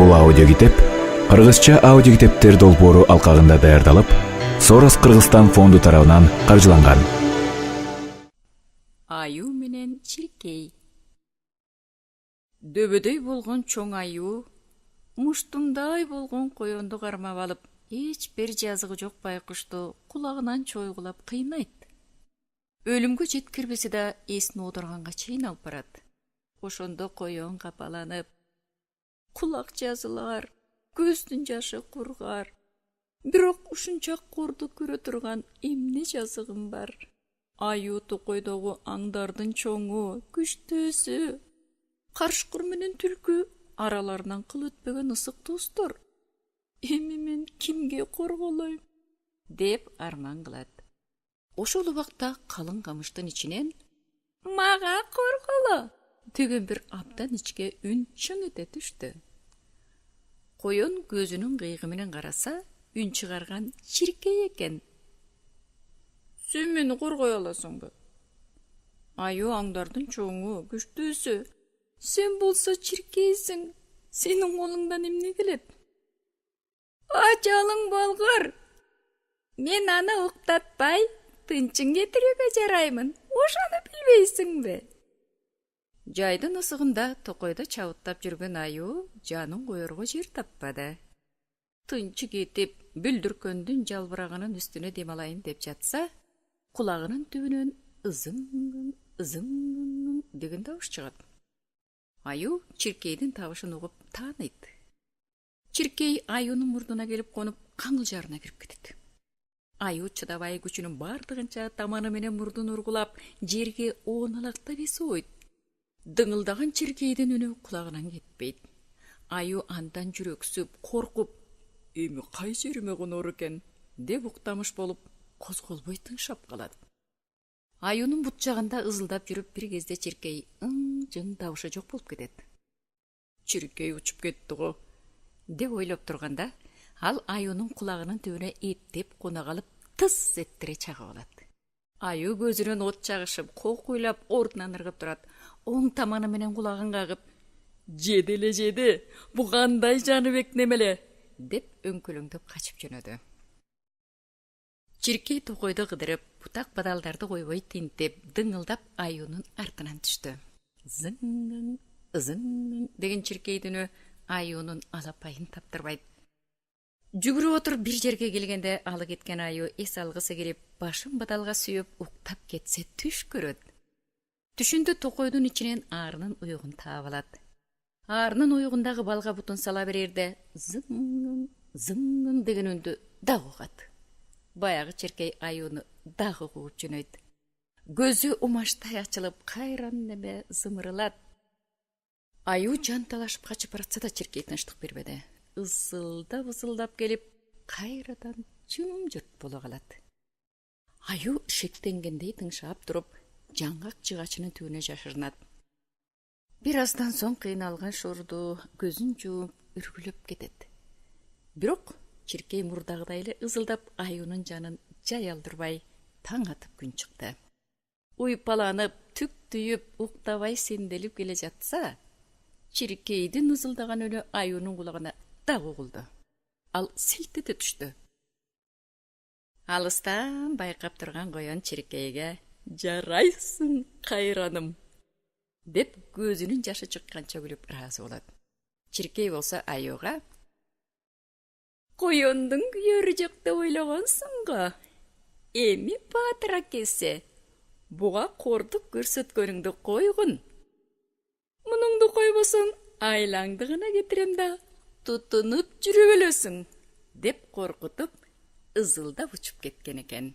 Бул аудиокитеп кыргызча аудиокитептер долбоору алкагында даярдалып, Сорос Кыргызстан фонду тарабынан каржыланган. Аю менен чиркей. Дөбөдөй болгон чоң аю, муштумдай болгон коёнду кармап алып, эч бир жазыгы жок байкушту кулагынан чойгулап кыйнайт. Өлүмгө жеткирбесе да эсин оодурганга чейин алып барат. Ошондо коён капаланып, кулак жазылар, көздүн жашы кургар. Бирок ушунча корду көрө турган эмне жазыгым бар? Аю токойдогу аңдардын чоңу, күчтөөсү. Карышкыр менен түлкү араларынан кыл өтпөгөн ысык достор. Эми мен кимге корголойм? Деп арман кылат. Ошол убакта калың камыштын ичинен "Мага корголо" деген бир абдан ичке үн чың эте түштү. Коён көзүнүн кыйгы менен караса, үн чыгарган чиркей экен. "Сен мени коргой аласыңбы?" "Аю аңдардын чоңу, күчтүүсү. Сен болсо чиркейсиң. Сенин колуңдан эмне келет?" "Ажалың болгор. Мен аны уктатпай, тынчың кетирүүгө жараймын. Ошону билбейсиңби?" Жайдын ысыгында токойдо чабыттап жүргөн аю жанын коерго жер таппады. Тынчы кетип, бүлдүркөндүн жалбырагынын үстүнө дем алайын деп жатса, кулагынын түбүнөн ызың деген табыш чыгат. Аю чиркейдин табышын угуп тааныйт. Чиркей аюнун мурдуна келип конуп, каңылжарына кирип кетет. Аю чыдабай күчүнүн бардыгынча таманы менен мурдун ургулап, жерге ооналактап эсип. Дыңылдаган чиркейдин үнү кулагынан кетпейт. Аю андан жүрөксүп, коркуп, "Эми кай жериме конор экен?" деп уктамыш болуп, козголбой тыңшап калат. Аюнун бут жагында ызылдап жүрүп, бир кезде чиркей ың-жың табышы жок болуп кетет. "Чиркей учуп кетти го" деп ойлоп турганда, ал аюнун кулагынын түбүнө эптеп кона калып, тыс эттире чагып алат. Аю көзүнөн от чагышып, кокуйлап ордунан ыргып турат. Оң таманы менен кулагын кагып, жеди, бу кандай жаныбек немеле?" деп өңкөлөңдөп качып жөнөдү. Чиркей токойду кыдырып, бутак бадалдарды койбой тинтеп, дыңылдап аюнун артынан түштү. Зың деген чиркейдин үнү аюнун алапайын таптырбайт. Жүгүрүп отуруп бир жерге келгенде, алы кеткен аю эс алгысы келип, башын бадалга сүйөп уктап кетсе түш көрөт. Түшүндө токойдун ичинен аарынын уюгун таап алат. Аарынын уюгундагы балга бутун сала берерде, зың деген үндү дагы угат. Баягы чиркей аюуну дагы кууп жөнөйт. Көзү умаштай ачылып, кайран неме зымырылат. Аю жан талашып качып баратса да чиркей тынчтык бербеди. Ызылдап келип, кайрадан жымжырт боло калат. Аю шектенгендей тыңшап туруп, жаңгак жыгачынын түбүнө жашырынат. Бир аздан соң кыйналган шорду көзүн жууп, үргүлөп кетет. Бирок чиркей мурдагыдай эле ызылдап аюунун жанын жай алдырбай, таң атып күн чыкты. Уйпаланып, түк түйүп, уктабай сенделип келе жатса, чиркейдин ызылдаган үнү аюунун кулагына дагы угулду. Ал селт эте түштү. Алыстан байкап турган коён чиркейге "Жарайсың, кайраным" деп көзүнүн жашы чыкканча күлүп ыраазы болот. Чиркей болсо аюуга "Коёндун күйөрү жок деп ойлогонсуң го. Эми баатыр келсе, буга кордук көрсөткөнүңдү койгун. Мунуңду койбосоң, айлаңды гана кетирем да, тутунуп жүрүп өлөсүң" деп коркутуп, ызылдап учуп кеткен экен.